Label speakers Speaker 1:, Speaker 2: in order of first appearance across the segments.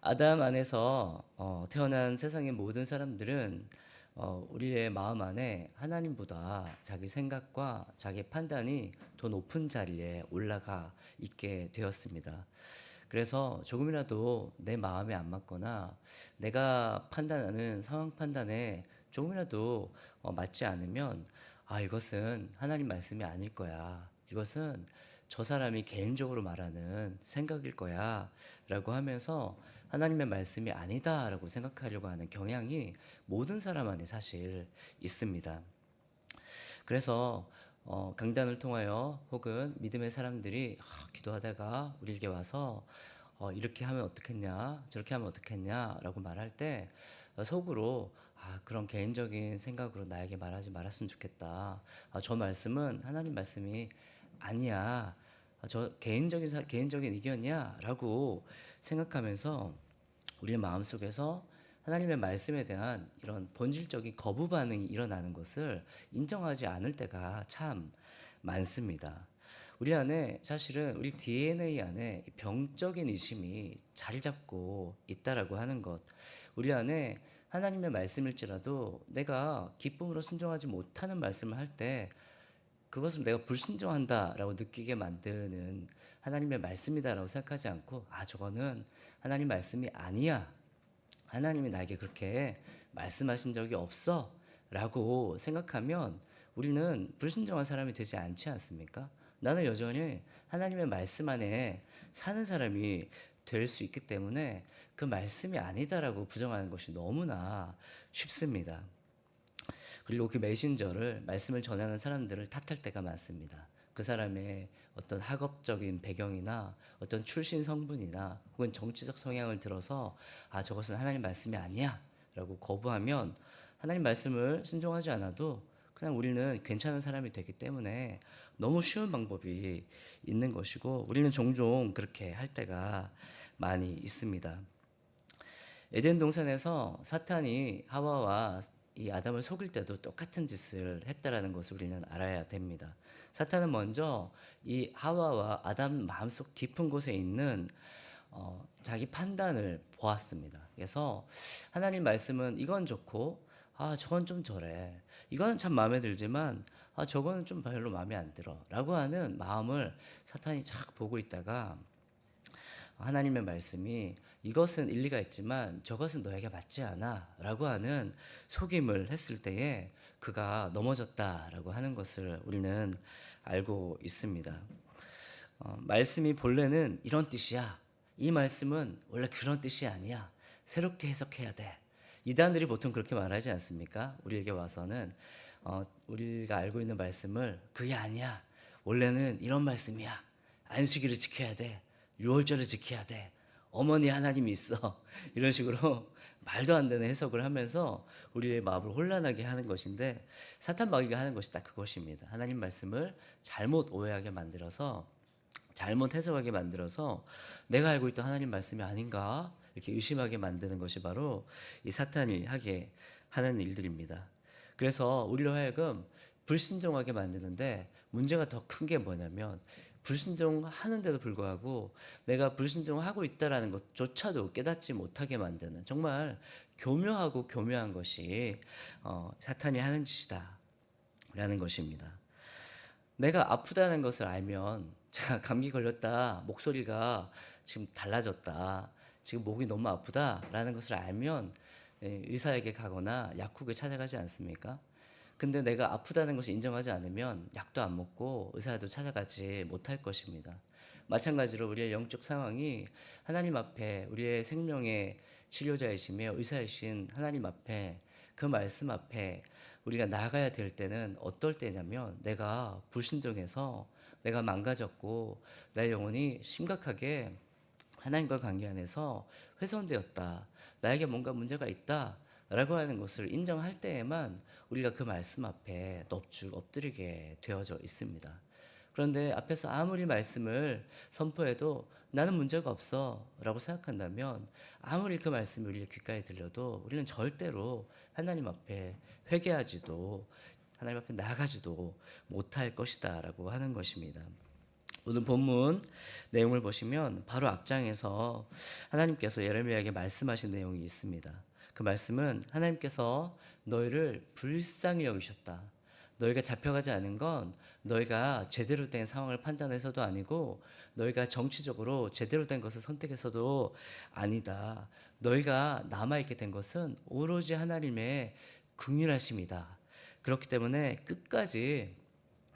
Speaker 1: 아담 안에서 태어난 세상의 모든 사람들은 우리의 마음 안에 하나님보다 자기 생각과 자기 판단이 더 높은 자리에 올라가 있게 되었습니다. 그래서 조금이라도 내 마음에 안 맞거나 내가 판단하는 상황 판단에 조금이라도 맞지 않으면 이것은 하나님 말씀이 아닐 거야. 이것은 저 사람이 개인적으로 말하는 생각일 거야. 라고 하면서 하나님의 말씀이 아니다라고 생각하려고 하는 경향이 모든 사람 안에 사실 있습니다. 그래서 강단을 통하여 혹은 믿음의 사람들이 기도하다가 우리에게 와서 이렇게 하면 어떻겠냐, 저렇게 하면 어떻겠냐라고 말할 때 속으로 그런 개인적인 생각으로 나에게 말하지 말았으면 좋겠다. 저 말씀은 하나님 말씀이 아니야. 저 개인적인 의견이야라고 생각하면서 우리의 마음속에서 하나님의 말씀에 대한 이런 본질적인 거부 반응이 일어나는 것을 인정하지 않을 때가 참 많습니다. 우리 안에 사실은 우리 DNA 안에 병적인 의심이 자리 잡고 있다라고 하는 것. 우리 안에 하나님의 말씀일지라도 내가 기쁨으로 순종하지 못하는 말씀을 할 때 그것을 내가 불순종한다라고 느끼게 만드는 하나님의 말씀이다라고 생각하지 않고 저거는 하나님 말씀이 아니야. 하나님이 나에게 그렇게 말씀하신 적이 없어 라고 생각하면 우리는 불순종한 사람이 되지 않지 않습니까? 나는 여전히 하나님의 말씀 안에 사는 사람이 될 수 있기 때문에 그 말씀이 아니다라고 부정하는 것이 너무나 쉽습니다. 그리고 그 메신저를 말씀을 전하는 사람들을 탓할 때가 많습니다. 그 사람의 어떤 학업적인 배경이나 어떤 출신 성분이나 혹은 정치적 성향을 들어서 저것은 하나님 말씀이 아니야 라고 거부하면 하나님 말씀을 순종하지 않아도 그냥 우리는 괜찮은 사람이 되기 때문에 너무 쉬운 방법이 있는 것이고 우리는 종종 그렇게 할 때가 많이 있습니다. 에덴 동산에서 사탄이 하와와 이 아담을 속일 때도 똑같은 짓을 했다라는 것을 우리는 알아야 됩니다. 사탄은 먼저 이 하와와 아담 마음속 깊은 곳에 있는 자기 판단을 보았습니다. 그래서 하나님 말씀은 이건 좋고 저건 좀 저래. 이거는 참 마음에 들지만 저거는 좀 별로 마음에 안 들어. 라고 하는 마음을 사탄이 착 보고 있다가 하나님의 말씀이 이것은 일리가 있지만 저것은 너에게 맞지 않아 라고 하는 속임을 했을 때에 그가 넘어졌다라고 하는 것을 우리는 알고 있습니다. 말씀이 본래는 이런 뜻이야. 이 말씀은 원래 그런 뜻이 아니야. 새롭게 해석해야 돼. 이단들이 보통 그렇게 말하지 않습니까? 우리에게 와서는 우리가 알고 있는 말씀을 그게 아니야. 원래는 이런 말씀이야. 안식일을 지켜야 돼. 유월절을 지켜야 돼. 어머니 하나님이 있어. 이런 식으로 말도 안 되는 해석을 하면서 우리의 마음을 혼란하게 하는 것인데 사탄 마귀가 하는 것이 딱 그것입니다. 하나님 말씀을 잘못 오해하게 만들어서 잘못 해석하게 만들어서 내가 알고 있던 하나님 말씀이 아닌가 이렇게 의심하게 만드는 것이 바로 이 사탄이 하게 하는 일들입니다. 그래서 우리로 하여금 불순종하게 만드는데 문제가 더 큰 게 뭐냐면 불순종하는데도 불구하고 내가 불순종하고 있다라는 것조차도 깨닫지 못하게 만드는 정말 교묘하고 교묘한 것이 사탄이 하는 짓이다라는 것입니다. 내가 아프다는 것을 알면 제가 감기 걸렸다, 목소리가 지금 달라졌다, 지금 목이 너무 아프다라는 것을 알면 의사에게 가거나 약국에 찾아가지 않습니까? 근데 내가 아프다는 것을 인정하지 않으면 약도 안 먹고 의사도 찾아가지 못할 것입니다. 마찬가지로 우리의 영적 상황이 하나님 앞에 우리의 생명의 치료자이시며 의사이신 하나님 앞에 그 말씀 앞에 우리가 나아가야 될 때는 어떨 때냐면 내가 불신정해서 내가 망가졌고 내 영혼이 심각하게 하나님과 관계 안에서 훼손되었다. 나에게 뭔가 문제가 있다. 라고 하는 것을 인정할 때에만 우리가 그 말씀 앞에 넙죽 엎드리게 되어져 있습니다. 그런데 앞에서 아무리 말씀을 선포해도 나는 문제가 없어 라고 생각한다면 아무리 그 말씀이 우리의 귓가에 들려도 우리는 절대로 하나님 앞에 회개하지도 하나님 앞에 나아가지도 못할 것이다 라고 하는 것입니다. 오늘 본문 내용을 보시면 바로 앞장에서 하나님께서 예레미야에게 말씀하신 내용이 있습니다. 그 말씀은 하나님께서 너희를 불쌍히 여기셨다. 너희가 잡혀가지 않은 건 너희가 제대로 된 상황을 판단해서도 아니고 너희가 정치적으로 제대로 된 것을 선택해서도 아니다. 너희가 남아있게 된 것은 오로지 하나님의 긍휼하심이다. 그렇기 때문에 끝까지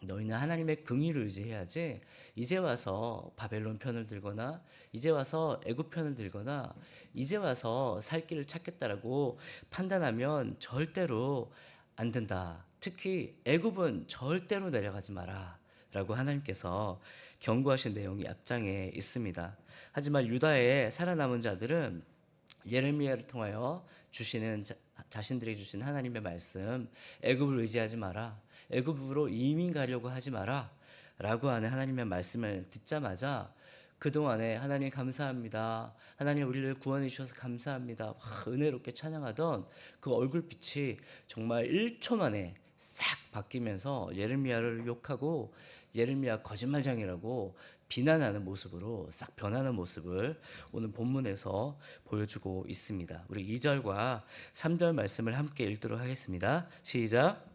Speaker 1: 너희는 하나님의 긍휼을 의지해야지 이제 와서 바벨론 편을 들거나 이제 와서 애굽 편을 들거나 이제 와서 살 길을 찾겠다라고 판단하면 절대로 안 된다. 특히 애굽은 절대로 내려가지 마라 라고 하나님께서 경고하신 내용이 앞장에 있습니다. 하지만 유다의 살아남은 자들은 예레미야를 통하여 주시는 자신들에게 주신 하나님의 말씀, 애굽을 의지하지 마라, 애굽으로 이민 가려고 하지 마라 라고 하는 하나님의 말씀을 듣자마자 그동안에 하나님 감사합니다, 하나님 우리를 구원해 주셔서 감사합니다, 은혜롭게 찬양하던 그 얼굴빛이 정말 1초 만에 싹 바뀌면서 예레미야를 욕하고 예레미야 거짓말장이라고 비난하는 모습으로 싹 변하는 모습을 오늘 본문에서 보여주고 있습니다. 우리 2절과 3절 말씀을 함께 읽도록 하겠습니다. 시작.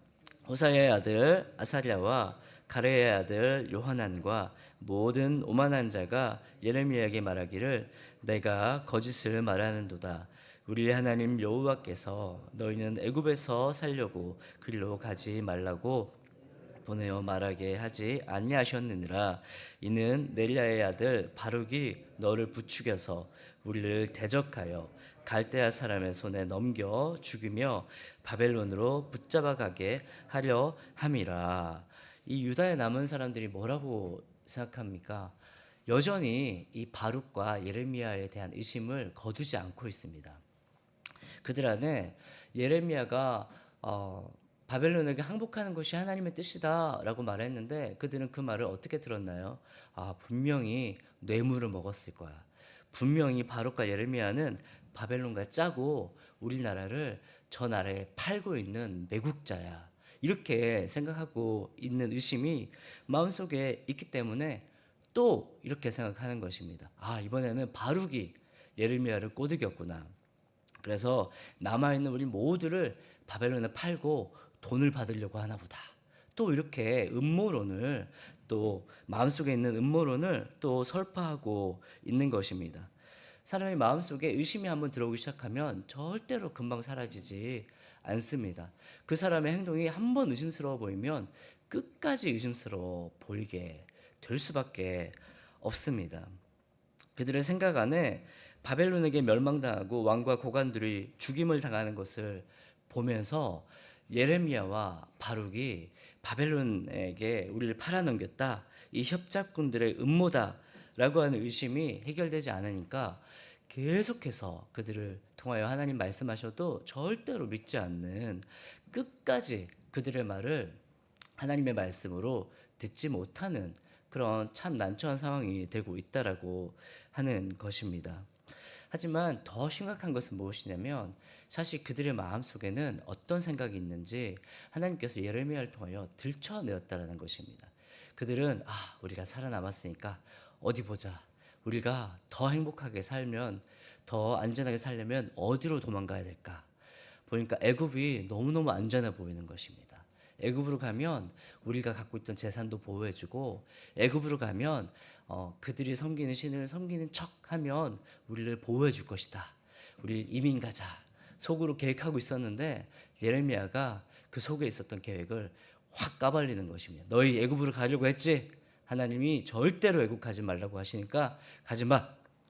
Speaker 1: 호사야의 아들 아사랴와 가레야의 아들 요하난과 모든 오만한 자가 예레미야에게 말하기를 내가 거짓을 말하는도다. 우리 하나님 여호와께서 너희는 애굽에서 살려고 그리로 가지 말라고 보내어 말하게 하지 아니하셨느니라. 이는 넬랴의 아들 바룩이 너를 부추겨서 우리를 대적하여 갈대아 사람의 손에 넘겨 죽이며 바벨론으로 붙잡아 가게 하려 함이라. 이 유다에 남은 사람들이 뭐라고 생각합니까? 여전히 이 바룩과 예레미야에 대한 의심을 거두지 않고 있습니다. 그들 안에 예레미야가 바벨론에게 항복하는 것이 하나님의 뜻이다라고 말했는데 그들은 그 말을 어떻게 들었나요? 분명히 뇌물을 먹었을 거야. 분명히 바룩과 예레미야는 바벨론과 짜고 우리나라를 저 나라에 팔고 있는 매국자야. 이렇게 생각하고 있는 의심이 마음속에 있기 때문에 또 이렇게 생각하는 것입니다. 이번에는 바룩이 예레미야를 꼬드겼구나. 그래서 남아있는 우리 모두를 바벨론에 팔고 돈을 받으려고 하나 보다. 또 이렇게 음모론을 또 마음속에 있는 음모론을 또 설파하고 있는 것입니다. 사람의 마음속에 의심이 한번 들어오기 시작하면 절대로 금방 사라지지 않습니다. 그 사람의 행동이 한번 의심스러워 보이면 끝까지 의심스러워 보이게 될 수밖에 없습니다. 그들의 생각 안에 바벨론에게 멸망당하고 왕과 고관들이 죽임을 당하는 것을 보면서 예레미야와 바룩이 바벨론에게 우리를 팔아넘겼다, 이 협작군들의 음모다라고 하는 의심이 해결되지 않으니까 계속해서 그들을 통하여 하나님 말씀하셔도 절대로 믿지 않는, 끝까지 그들의 말을 하나님의 말씀으로 듣지 못하는 그런 참 난처한 상황이 되고 있다라고 하는 것입니다. 하지만 더 심각한 것은 무엇이냐면 사실 그들의 마음속에는 어떤 생각이 있는지 하나님께서 예레미야를 통하여 들춰내었다라는 것입니다. 그들은 우리가 살아남았으니까 어디 보자. 우리가 더 행복하게 살면, 더 안전하게 살려면 어디로 도망가야 될까? 보니까 애굽이 너무너무 안전해 보이는 것입니다. 애굽으로 가면 우리가 갖고 있던 재산도 보호해주고, 애굽으로 가면 그들이 섬기는 신을 섬기는 척하면 우리를 보호해줄 것이다. 우리 이민 가자. 속으로 계획하고 있었는데 예레미야가 그 속에 있었던 계획을 확 까발리는 것입니다. 너희 애굽으로 가려고 했지? 하나님이 절대로 애굽 가지 말라고 하시니까 가지 마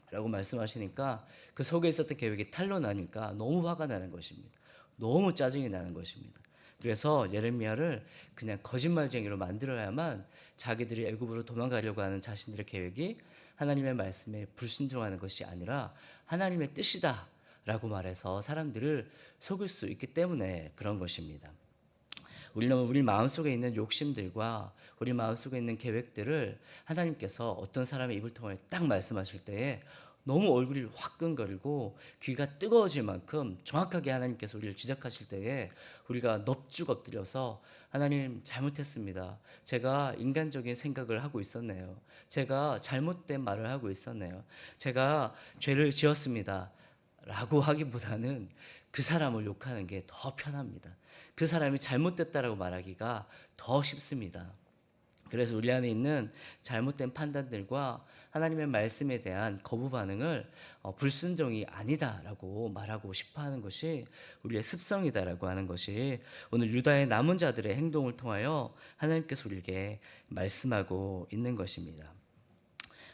Speaker 1: 라고 말씀하시니까 그 속에 있었던 계획이 탄로나니까 너무 화가 나는 것입니다. 너무 짜증이 나는 것입니다. 그래서 예레미야를 그냥 거짓말쟁이로 만들어야만 자기들이 애굽으로 도망가려고 하는 자신들의 계획이 하나님의 말씀에 불순종하는 것이 아니라 하나님의 뜻이다 라고 말해서 사람들을 속일 수 있기 때문에 그런 것입니다. 우리는 우리 마음속에 있는 욕심들과 우리 마음속에 있는 계획들을 하나님께서 어떤 사람의 입을 통해 딱 말씀하실 때에 너무 얼굴이 화끈거리고 귀가 뜨거워질 만큼 정확하게 하나님께서 우리를 지적하실 때에 우리가 넙죽 엎드려서 하나님 잘못했습니다. 제가 인간적인 생각을 하고 있었네요. 제가 잘못된 말을 하고 있었네요. 제가 죄를 지었습니다. 라고 하기보다는 그 사람을 욕하는 게 더 편합니다. 그 사람이 잘못됐다라고 말하기가 더 쉽습니다. 그래서 우리 안에 있는 잘못된 판단들과 하나님의 말씀에 대한 거부 반응을 불순종이 아니다라고 말하고 싶어 하는 것이 우리의 습성이다라고 하는 것이 오늘 유다의 남은 자들의 행동을 통하여 하나님께서 우리에게 말씀하고 있는 것입니다.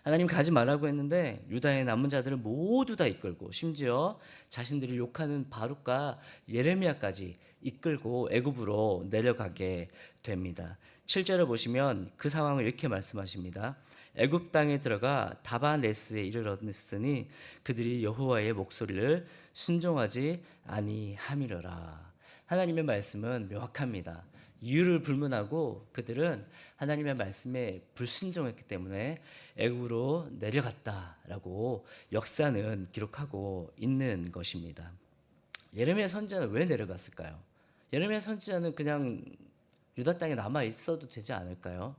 Speaker 1: 하나님 가지 말라고 했는데 유다의 남은 자들을 모두 다 이끌고 심지어 자신들을 욕하는 바룩과 예레미야까지 이끌고 애굽으로 내려가게 됩니다. 7절을 보시면 그 상황을 이렇게 말씀하십니다. 애굽 땅에 들어가 다바네스에 이르렀으니 그들이 여호와의 목소리를 순종하지 아니함이러라. 하나님의 말씀은 명확합니다. 이유를 불문하고 그들은 하나님의 말씀에 불순종했기 때문에 애굽으로 내려갔다라고 역사는 기록하고 있는 것입니다. 예레미야 선지자는 왜 내려갔을까요? 예레미야 선지자는 그냥 유다 땅에 남아 있어도 되지 않을까요?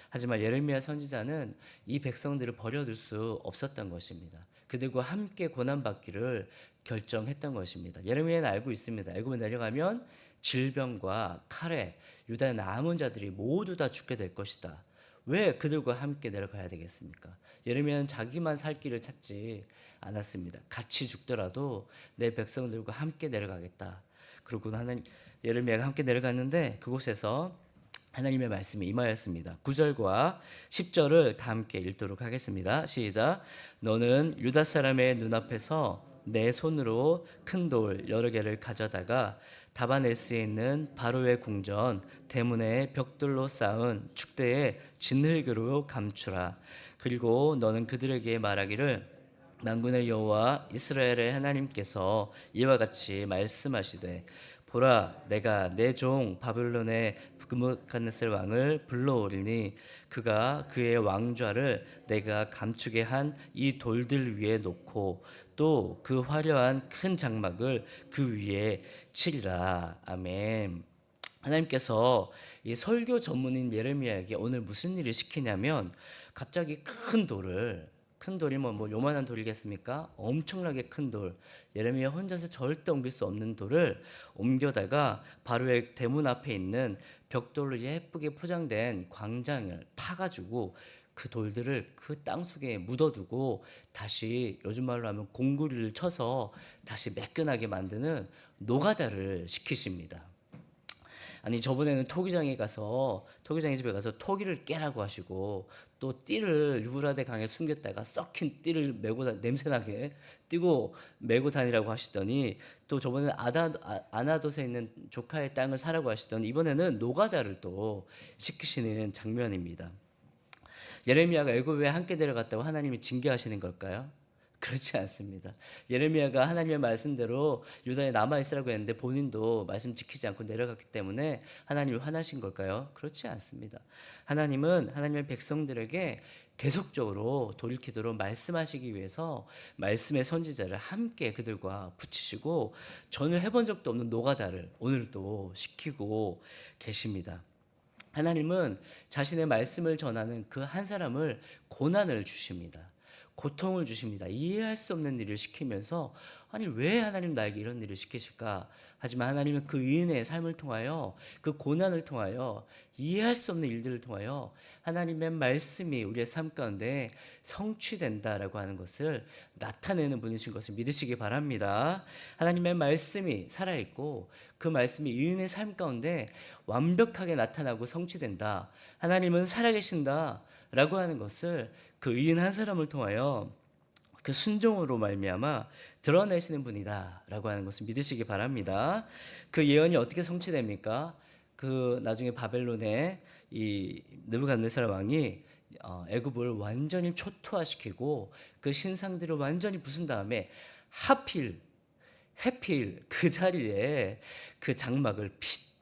Speaker 1: 하지만 예레미야 선지자는 이 백성들을 버려둘 수 없었던 것입니다. 그들과 함께 고난받기를 결정했던 것입니다. 예레미야는 알고 있습니다. 애굽에 내려가면 질병과 칼에 유다의 남은 자들이 모두 다 죽게 될 것이다. 왜 그들과 함께 내려가야 되겠습니까? 예레미야는 자기만 살 길을 찾지 않았습니다. 같이 죽더라도 내 백성들과 함께 내려가겠다. 그리고 하나님 예레미야가 함께 내려갔는데 그곳에서 하나님의 말씀이 임하였습니다. 9절과 10절을 다 함께 읽도록 하겠습니다. 시작. 너는 유다 사람의 눈앞에서 내 손으로 큰 돌 여러 개를 가져다가 다바네스에 있는 바로의 궁전 대문에 벽돌로 쌓은 축대에 진흙으로 감추라. 그리고 너는 그들에게 말하기를 만군의 여호와 이스라엘의 하나님께서 이와 같이 말씀하시되 보라 내가 내 종 바벨론의 느부갓네살 왕을 불러오리니 그가 그의 왕좌를 내가 감추게 한 이 돌들 위에 놓고 또 그 화려한 큰 장막을 그 위에 치리라. 아멘. 하나님께서 이 설교 전문인 예레미야에게 오늘 무슨 일을 시키냐면 갑자기 큰 돌이면 뭐 요만한 돌이겠습니까? 엄청나게 큰 돌. 예레미야 혼자서 절대 옮길 수 없는 돌을 옮겨다가 바로의 대문 앞에 있는 벽돌로 예쁘게 포장된 광장을 파가지고 그 돌들을 그 땅속에 묻어두고 다시 요즘 말로 하면 공구리를 쳐서 다시 매끈하게 만드는 노가다를 시키십니다. 아니 저번에는 토기장의 집에 가서 토기를 깨라고 하시고 또 띠를 유브라데 강에 숨겼다가 썩힌 띠를 냄새나게 띠고 메고 다니라고 하시더니 또 저번에는 아나돗에 있는 조카의 땅을 사라고 하시더니 이번에는 노가다를 또 시키시는 장면입니다. 예레미야가 애굽에 함께 내려갔다고 하나님이 징계하시는 걸까요? 그렇지 않습니다. 예레미야가 하나님의 말씀대로 유다에 남아있으라고 했는데 본인도 말씀 지키지 않고 내려갔기 때문에 하나님이 화나신 걸까요? 그렇지 않습니다. 하나님은 하나님의 백성들에게 계속적으로 돌이키도록 말씀하시기 위해서 말씀의 선지자를 함께 그들과 붙이시고 전혀 해본 적도 없는 노가다를 오늘도 시키고 계십니다. 하나님은 자신의 말씀을 전하는 그 한 사람을 고난을 주십니다. 고통을 주십니다. 이해할 수 없는 일을 시키면서 아니 왜 하나님 나에게 이런 일을 시키실까? 하지만 하나님은 그 의인의 삶을 통하여 그 고난을 통하여 이해할 수 없는 일들을 통하여 하나님의 말씀이 우리의 삶 가운데 성취된다라고 하는 것을 나타내는 분이신 것을 믿으시기 바랍니다. 하나님의 말씀이 살아있고 그 말씀이 의인의 삶 가운데 완벽하게 나타나고 성취된다. 하나님은 살아계신다 라고 하는 것을 그 의인 한 사람을 통하여 그 순종으로 말미암아 드러내시는 분이다라고 하는 것을 믿으시기 바랍니다. 그 예언이 어떻게 성취됩니까? 그 나중에 바벨론의 이 느부갓네살 왕이 애굽을 완전히 초토화시키고 그 신상들을 완전히 부순 다음에 해필 그 자리에 그 장막을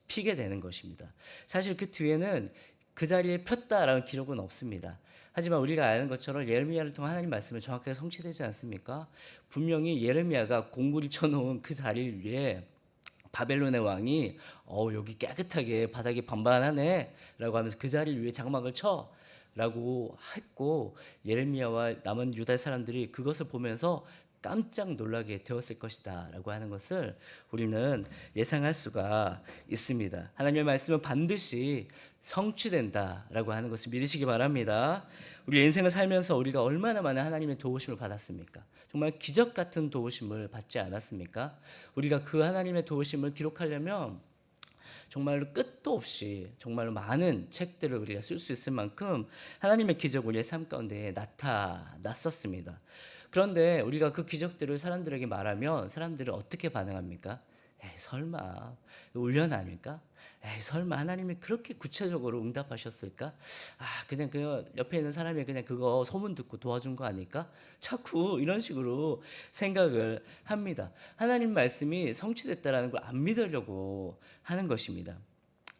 Speaker 1: 피게 되는 것입니다. 사실 그 뒤에는 그 자리에 폈다라는 기록은 없습니다. 하지만 우리가 아는 것처럼 예레미야를 통한 하나님 말씀은 정확하게 성취되지 않습니까? 분명히 예레미야가 공구리 쳐놓은 그 자리를 위해 바벨론의 왕이 여기 깨끗하게 바닥이 반반하네 라고 하면서 그 자리를 위해 장막을 쳐 라고 했고, 예레미야와 남은 유다 사람들이 그것을 보면서 깜짝 놀라게 되었을 것이다 라고 하는 것을 우리는 예상할 수가 있습니다. 하나님의 말씀은 반드시 성취된다 라고 하는 것을 믿으시기 바랍니다. 우리 인생을 살면서 우리가 얼마나 많은 하나님의 도우심을 받았습니까? 정말 기적 같은 도우심을 받지 않았습니까? 우리가 그 하나님의 도우심을 기록하려면 정말로 끝도 없이 정말로 많은 책들을 우리가 쓸 수 있을 만큼 하나님의 기적을 우리의 삶 가운데 나타났었습니다. 그런데 우리가 그 기적들을 사람들에게 말하면 사람들은 어떻게 반응합니까? 에이, 설마 울련 아닐까? 에이, 설마 하나님이 그렇게 구체적으로 응답하셨을까? 그냥 그 옆에 있는 사람이 그냥 그거 소문 듣고 도와준 거 아닐까? 자꾸 이런 식으로 생각을 합니다. 하나님 말씀이 성취됐다라는 걸 안 믿으려고 하는 것입니다.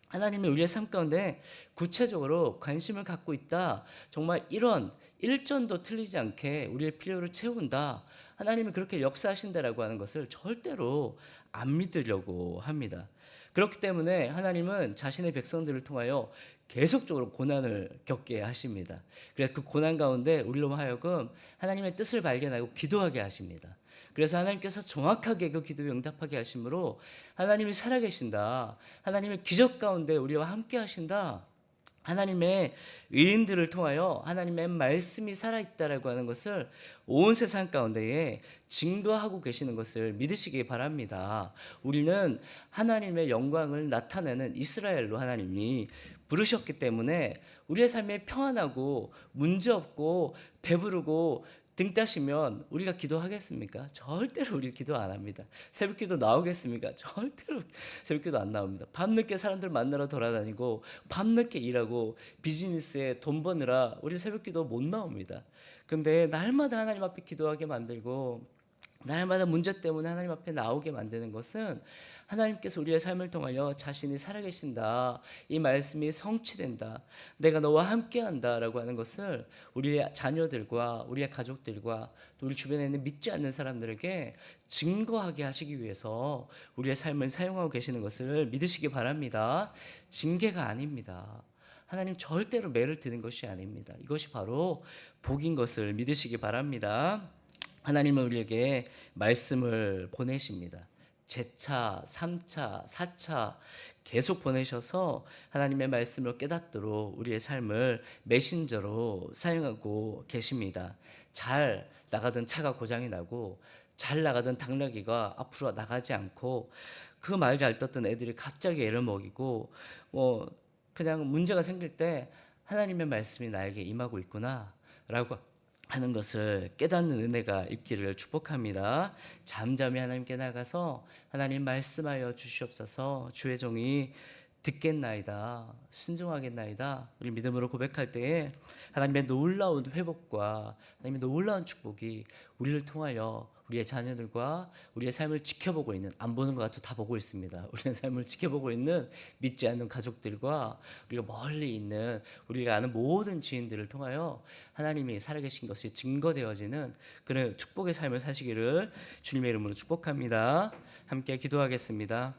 Speaker 1: 하나님이 우리의 삶 가운데 구체적으로 관심을 갖고 있다. 정말 이런 일전도 틀리지 않게 우리의 필요를 채운다. 하나님이 그렇게 역사하신다라고 하는 것을 절대로 안 믿으려고 합니다. 그렇기 때문에 하나님은 자신의 백성들을 통하여 계속적으로 고난을 겪게 하십니다. 그래서 그 고난 가운데 우리로 하여금 하나님의 뜻을 발견하고 기도하게 하십니다. 그래서 하나님께서 정확하게 그 기도에 응답하게 하심으로 하나님이 살아계신다, 하나님의 기적 가운데 우리와 함께 하신다, 하나님의 의인들을 통하여 하나님의 말씀이 살아있다라고 하는 것을 온 세상 가운데에 증거하고 계시는 것을 믿으시기 바랍니다. 우리는 하나님의 영광을 나타내는 이스라엘로 하나님이 부르셨기 때문에 우리의 삶에 평안하고 문제없고 배부르고 등 따시면 우리가 기도하겠습니까? 절대로 우리 기도 안 합니다. 새벽기도 나오겠습니까? 절대로 새벽기도 안 나옵니다. 밤늦게 사람들 만나러 돌아다니고 밤늦게 일하고 비즈니스에 돈 버느라 우리 새벽기도 못 나옵니다. 근데 날마다 하나님 앞에 기도하게 만들고 날마다 문제 때문에 하나님 앞에 나오게 만드는 것은 하나님께서 우리의 삶을 통하여 자신이 살아계신다, 이 말씀이 성취된다, 내가 너와 함께한다 라고 하는 것을 우리의 자녀들과 우리의 가족들과 또 우리 주변에 있는 믿지 않는 사람들에게 증거하게 하시기 위해서 우리의 삶을 사용하고 계시는 것을 믿으시기 바랍니다. 징계가 아닙니다. 하나님 절대로 매를 드는 것이 아닙니다. 이것이 바로 복인 것을 믿으시기 바랍니다. 하나님은 우리에게 말씀을 보내십니다. 제차, 3차, 4차 계속 보내셔서 하나님의 말씀을 깨닫도록 우리의 삶을 메신저로 사용하고 계십니다. 잘 나가던 차가 고장이 나고 잘 나가던 당나귀가 앞으로 나가지 않고 그 말 잘 듣던 애들이 갑자기 애를 먹이고 그냥 문제가 생길 때 하나님의 말씀이 나에게 임하고 있구나 라고 하는 것을 깨닫는 은혜가 있기를 축복합니다. 잠잠히 하나님께 나가서 하나님 말씀하여 주시옵소서, 주의 종이 듣겠나이다, 순종하겠나이다, 우리 믿음으로 고백할 때에 하나님의 놀라운 회복과 하나님의 놀라운 축복이 우리를 통하여 우리의 자녀들과 우리의 삶을 지켜보고 있는, 안 보는 것 같아도 다 보고 있습니다. 우리의 삶을 지켜보고 있는 믿지 않는 가족들과 우리가 멀리 있는 우리가 아는 모든 지인들을 통하여 하나님이 살아계신 것이 증거되어지는 그런 축복의 삶을 사시기를 주님의 이름으로 축복합니다. 함께 기도하겠습니다.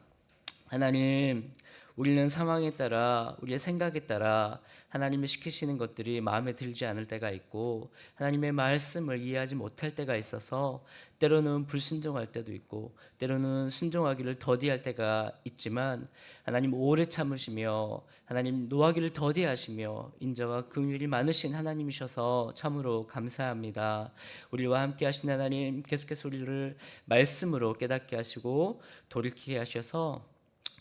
Speaker 1: 하나님, 우리는 상황에 따라 우리의 생각에 따라 하나님이 시키시는 것들이 마음에 들지 않을 때가 있고 하나님의 말씀을 이해하지 못할 때가 있어서 때로는 불순종할 때도 있고 때로는 순종하기를 더디할 때가 있지만 하나님 오래 참으시며 하나님 노하기를 더디하시며 인자와 긍휼이 많으신 하나님이셔서 참으로 감사합니다. 우리와 함께 하신 하나님, 계속해서 우리를 말씀으로 깨닫게 하시고 돌이키게 하셔서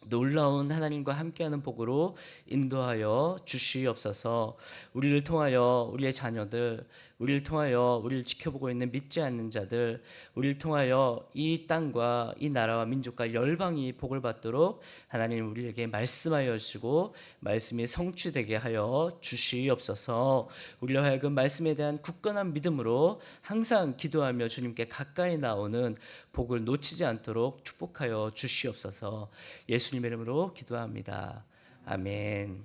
Speaker 1: 놀라운 하나님과 함께하는 복으로 인도하여 주시옵소서. 우리를 통하여 우리의 자녀들, 우리를 통하여 우리를 지켜보고 있는 믿지 않는 자들, 우리를 통하여 이 땅과 이 나라와 민족과 열방이 복을 받도록 하나님 우리에게 말씀하여 주시고 말씀이 성취되게 하여 주시옵소서. 우리로 하여금 말씀에 대한 굳건한 믿음으로 항상 기도하며 주님께 가까이 나오는 복을 놓치지 않도록 축복하여 주시옵소서. 예수님의 이름으로 기도합니다. 아멘.